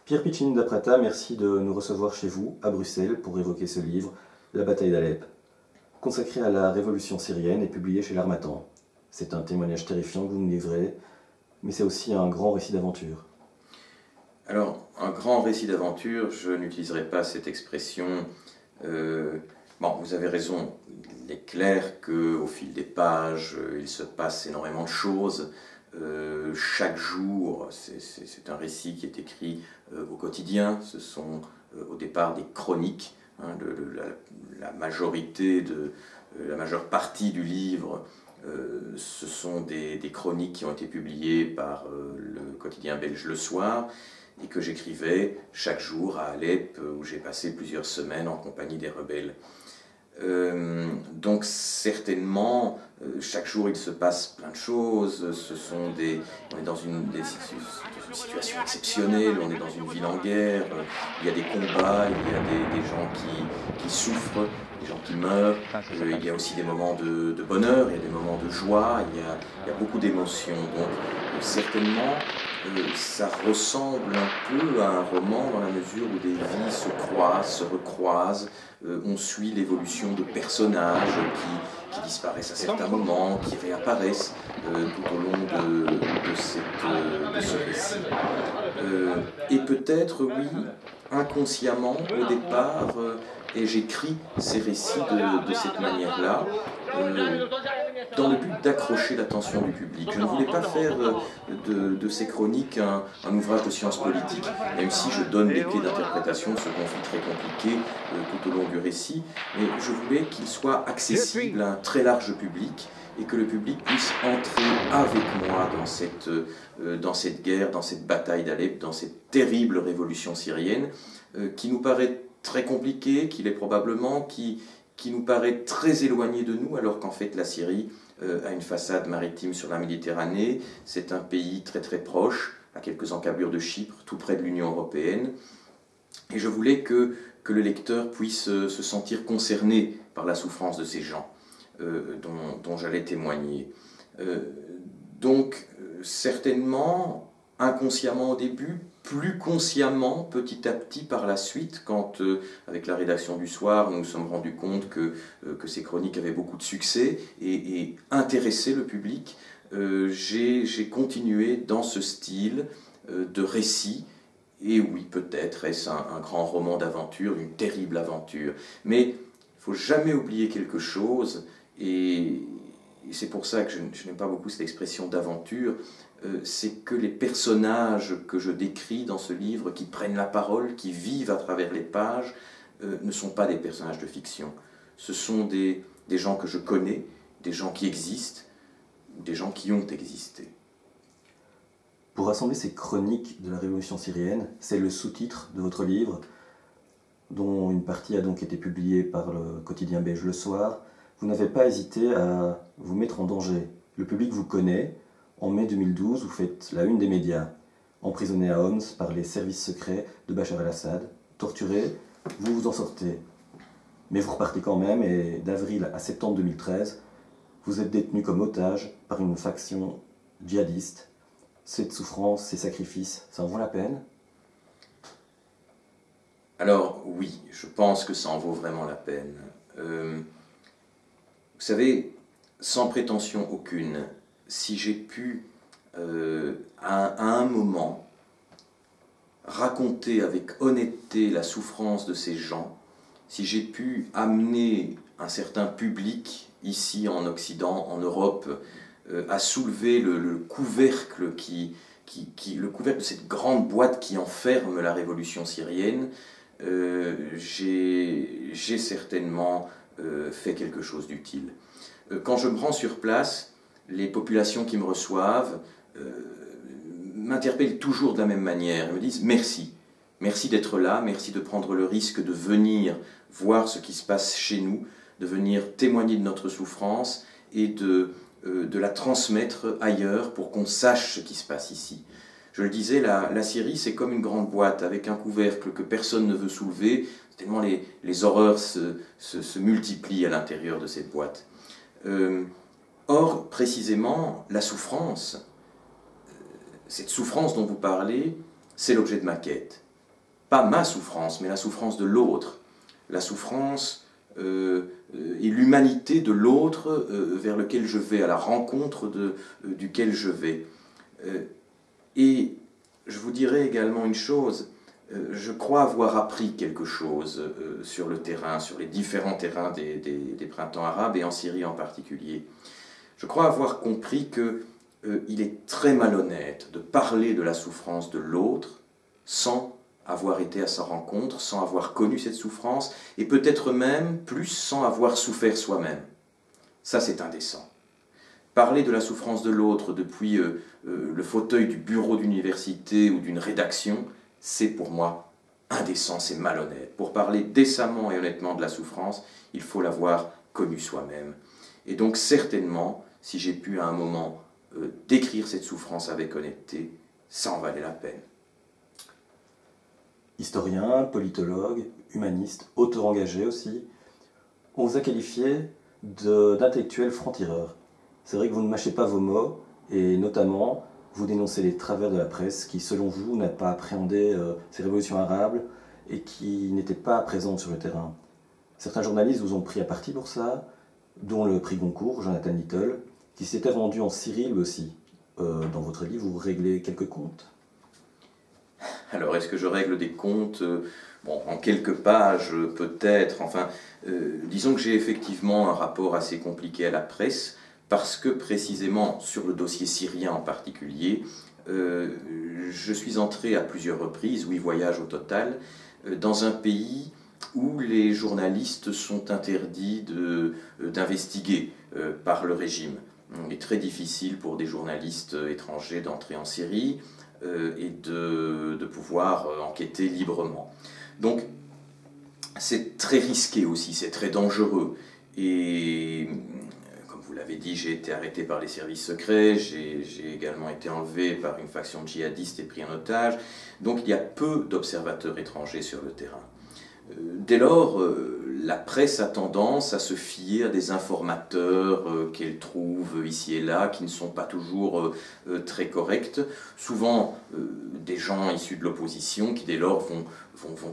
Pierre Piccini d'Aprata, merci de nous recevoir chez vous, à Bruxelles, pour évoquer ce livre, La bataille d'Alep, consacré à la révolution syrienne et publié chez l'Harmattan. C'est un témoignage terrifiant que vous nous livrez, mais c'est aussi un grand récit d'aventure. Alors, un grand récit d'aventure, je n'utiliserai pas cette expression. Bon, vous avez raison, il est clair qu'au fil des pages, il se passe énormément de choses. Chaque jour, c'est un récit qui est écrit au quotidien. Ce sont au départ des chroniques. La majeure partie du livre, ce sont des chroniques qui ont été publiées par le quotidien belge Le Soir et que j'écrivais chaque jour à Alep, où j'ai passé plusieurs semaines en compagnie des rebelles. Donc certainement, chaque jour il se passe plein de choses. On est dans une situation exceptionnelle, on est dans une ville en guerre, il y a des combats, il y a des gens qui souffrent, des gens qui meurent, il y a aussi des moments de bonheur, il y a des moments de joie, il y a beaucoup d'émotions. Donc certainement, ça ressemble un peu à un roman dans la mesure où des vies se croisent, se recroisent. On suit l'évolution de personnages qui disparaissent à certains moments, qui réapparaissent tout au long de ce récit. Et peut-être, oui, inconsciemment, au départ, et j'écris ces récits de cette manière-là, dans le but d'accrocher l'attention du public. Je ne voulais pas faire de ces chroniques un ouvrage de science politique, même si je donne les clés d'interprétation de ce conflit très compliqué tout au long du récit, mais je voulais qu'il soit accessible à un très large public et que le public puisse entrer avec moi dans cette guerre, dans cette bataille d'Alep, dans cette terrible révolution syrienne, qui nous paraît très compliquée, qu'il est probablement, qui nous paraît très éloigné de nous, alors qu'en fait la Syrie a une façade maritime sur la Méditerranée. C'est un pays très très proche, à quelques encablures de Chypre, tout près de l'Union européenne. Et je voulais que le lecteur puisse se sentir concerné par la souffrance de ces gens dont j'allais témoigner. Donc certainement, inconsciemment au début, plus consciemment petit à petit par la suite, quand avec la rédaction du Soir nous nous sommes rendus compte que ces chroniques avaient beaucoup de succès et intéressaient le public, j'ai continué dans ce style de récit. Et oui, peut-être est-ce un grand roman d'aventure, une terrible aventure, mais il ne faut jamais oublier quelque chose, et c'est pour ça que je n'aime pas beaucoup cette expression d'aventure, c'est que les personnages que je décris dans ce livre, qui prennent la parole, qui vivent à travers les pages, ne sont pas des personnages de fiction. Ce sont des gens que je connais, des gens qui existent, des gens qui ont existé. Pour rassembler ces chroniques de la révolution syrienne, c'est le sous-titre de votre livre, dont une partie a donc été publiée par le quotidien belge Le Soir. Vous n'avez pas hésité à vous mettre en danger. Le public vous connaît. En mai 2012, vous faites la une des médias. Emprisonné à Homs par les services secrets de Bachar el-Assad, torturé, vous vous en sortez. Mais vous repartez quand même, et d'avril à septembre 2013, vous êtes détenu comme otage par une faction djihadiste. Cette souffrance, ces sacrifices, ça en vaut la peine? Alors oui, je pense que ça en vaut vraiment la peine. Vous savez, sans prétention aucune, si j'ai pu à un moment raconter avec honnêteté la souffrance de ces gens, si j'ai pu amener un certain public ici en Occident, en Europe, à soulever le couvercle le couvercle de cette grande boîte qui enferme la révolution syrienne, j'ai certainement fait quelque chose d'utile. Quand je me rends sur place, les populations qui me reçoivent m'interpellent toujours de la même manière. Ils me disent merci. Merci d'être là, merci de prendre le risque de venir voir ce qui se passe chez nous, de venir témoigner de notre souffrance et de la transmettre ailleurs pour qu'on sache ce qui se passe ici. Je le disais, la Syrie, c'est comme une grande boîte avec un couvercle que personne ne veut soulever, tellement les horreurs se multiplient à l'intérieur de cette boîte. Or, précisément, la souffrance, cette souffrance dont vous parlez, c'est l'objet de ma quête. pas ma souffrance, mais la souffrance de l'autre, la souffrance et l'humanité de l'autre vers lequel je vais, à la rencontre duquel je vais. Et je vous dirais également une chose, je crois avoir appris quelque chose sur le terrain, sur les différents terrains des printemps arabes et en Syrie en particulier. Je crois avoir compris qu'il est très malhonnête de parler de la souffrance de l'autre sans avoir été à sa rencontre, sans avoir connu cette souffrance, et peut-être même plus sans avoir souffert soi-même. Ça, c'est indécent. Parler de la souffrance de l'autre depuis le fauteuil du bureau d'université ou d'une rédaction, c'est pour moi indécent, c'est malhonnête. Pour parler décemment et honnêtement de la souffrance, il faut l'avoir connue soi-même. Et donc certainement, si j'ai pu à un moment décrire cette souffrance avec honnêteté, ça en valait la peine. Historien, politologue, humaniste, auteur engagé aussi, on vous a qualifié d'intellectuel franc-tireur. C'est vrai que vous ne mâchez pas vos mots, et notamment, vous dénoncez les travers de la presse qui, selon vous, n'a pas appréhendé ces révolutions arabes et qui n'étaient pas présentes sur le terrain. Certains journalistes vous ont pris à partie pour ça, dont le prix Goncourt, Jonathan Littell, qui s'était rendu en Syrie lui aussi. Dans votre livre, vous réglez quelques comptes. Alors, est-ce que je règle des comptes bon, en quelques pages, peut-être. Enfin, disons que j'ai effectivement un rapport assez compliqué à la presse, parce que précisément, sur le dossier syrien en particulier, je suis entré à plusieurs reprises, 8 voyages au total, dans un pays où les journalistes sont interdits d'investiguer par le régime. Il est très difficile pour des journalistes étrangers d'entrer en Syrie et de pouvoir enquêter librement. Donc, c'est très risqué aussi, c'est très dangereux. Et comme vous l'avez dit, j'ai été arrêté par les services secrets, j'ai également été enlevé par une faction djihadiste et pris en otage. Donc il y a peu d'observateurs étrangers sur le terrain. Dès lors, la presse a tendance à se fier à des informateurs qu'elle trouve ici et là, qui ne sont pas toujours très corrects. Souvent, des gens issus de l'opposition qui dès lors vont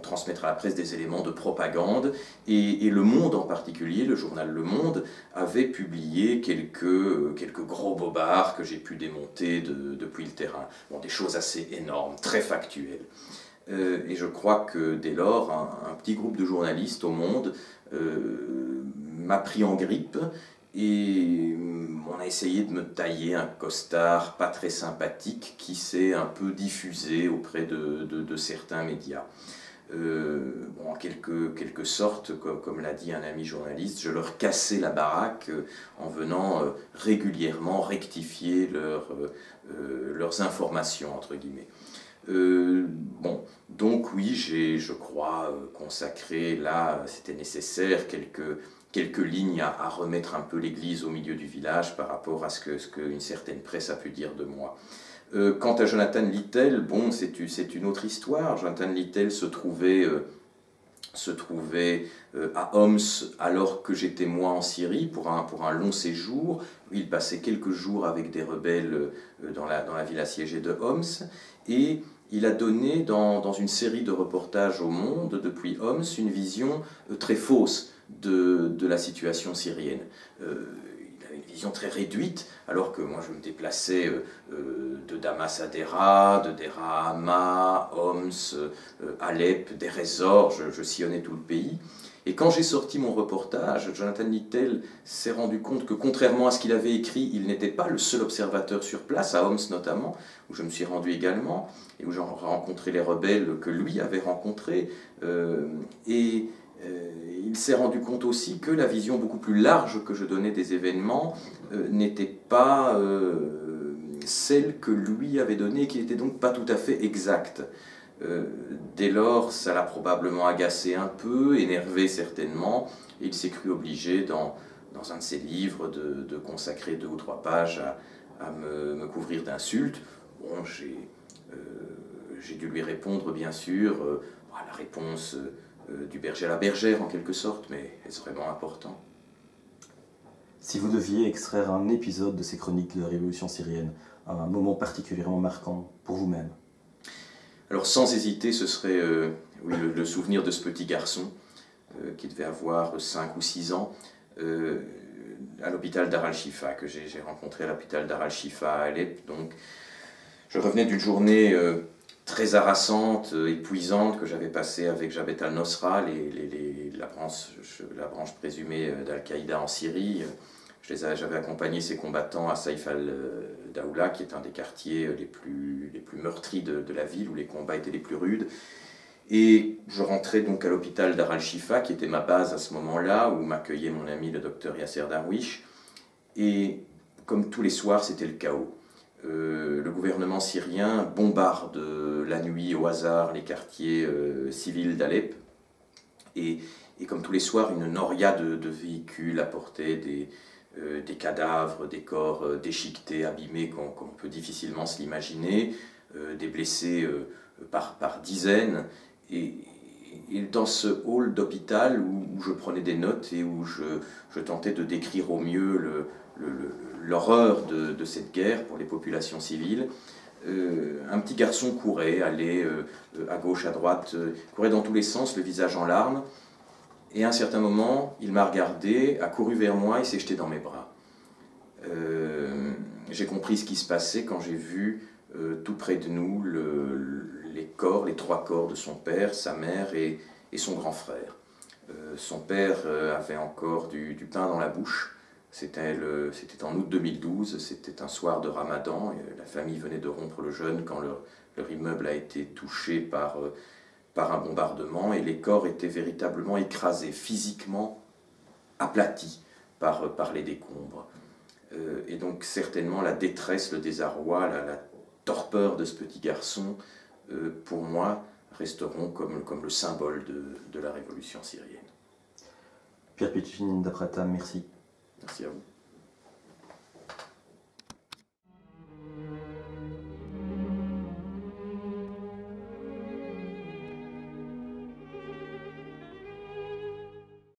transmettre à la presse des éléments de propagande. Et Le Monde en particulier, le journal Le Monde, avait publié quelques gros bobards que j'ai pu démonter depuis le terrain. Bon, des choses assez énormes, très factuelles. Et je crois que dès lors, un petit groupe de journalistes au Monde m'a pris en grippe et on a essayé de me tailler un costard pas très sympathique qui s'est un peu diffusé auprès de certains médias. Bon, en quelque sorte, comme l'a dit un ami journaliste, je leur cassais la baraque en venant régulièrement rectifier leurs informations, entre guillemets. Bon, donc oui, j'ai, je crois, consacré, là, c'était nécessaire, quelques lignes à remettre un peu l'église au milieu du village par rapport à ce qu'une certaine presse a pu dire de moi. Quant à Jonathan Littell, bon, c'est une autre histoire. Jonathan Littell se trouvait à Homs alors que j'étais moi en Syrie pour un long séjour. Il passait quelques jours avec des rebelles dans la ville assiégée de Homs et il a donné dans une série de reportages au Monde depuis Homs une vision très fausse de la situation syrienne. Il avait une vision très réduite, alors que moi je me déplaçais de Damas à Dera, de Dera à Hama, Homs, Alep, Deir ez-Zor, je sillonnais tout le pays. Et quand j'ai sorti mon reportage, Jonathan Littell s'est rendu compte que contrairement à ce qu'il avait écrit, il n'était pas le seul observateur sur place, à Homs notamment, où je me suis rendu également, et où j'ai rencontré les rebelles que lui avait rencontrés. Il s'est rendu compte aussi que la vision beaucoup plus large que je donnais des événements n'était pas celle que lui avait donnée, et qui n'était donc pas tout à fait exacte. Dès lors, ça l'a probablement agacé un peu, énervé certainement, et il s'est cru obligé, dans un de ses livres, de consacrer 2 ou 3 pages à me couvrir d'insultes. Bon, j'ai dû lui répondre, bien sûr, la réponse du berger à la bergère, en quelque sorte, mais est-ce vraiment important? Si vous deviez extraire un épisode de ces chroniques de la Révolution syrienne, un moment particulièrement marquant pour vous-même? Alors sans hésiter, ce serait oui, le souvenir de ce petit garçon qui devait avoir 5 ou 6 ans à l'hôpital Dar al-Shifa, que j'ai rencontré à l'hôpital Dar al-Shifa à Alep. Donc, je revenais d'une journée très harassante, épuisante, que j'avais passée avec Jabhat al-Nosra, la branche présumée d'Al-Qaïda en Syrie. J'avais accompagné ces combattants à Saïf al-Daoula, qui est un des quartiers les plus meurtris de la ville, où les combats étaient les plus rudes. Et je rentrais donc à l'hôpital Dar al-Shifa, qui était ma base à ce moment-là, où m'accueillait mon ami le docteur Yasser Darwish. Et comme tous les soirs, c'était le chaos. Le gouvernement syrien bombarde la nuit au hasard les quartiers civils d'Alep. Et comme tous les soirs, une noria de véhicules apportait des cadavres, des corps déchiquetés, abîmés, qu'on peut difficilement se l'imaginer, des blessés par dizaines. Et dans ce hall d'hôpital où je prenais des notes et où je tentais de décrire au mieux l'horreur de cette guerre pour les populations civiles, un petit garçon courait, allait à gauche, à droite, courait dans tous les sens, le visage en larmes. Et à un certain moment, il m'a regardé, a couru vers moi et s'est jeté dans mes bras. J'ai compris ce qui se passait quand j'ai vu tout près de nous les 3 corps de son père, sa mère et son grand frère. Son père avait encore du pain dans la bouche. C'était en août 2012, c'était un soir de Ramadan. Et la famille venait de rompre le jeûne quand leur immeuble a été touché par un bombardement, et les corps étaient véritablement écrasés, physiquement aplatis par les décombres. Et donc certainement la détresse, le désarroi, la torpeur de ce petit garçon, pour moi, resteront comme le symbole de la révolution syrienne. Pierre Pitchin d'Apratam, merci. Merci à vous.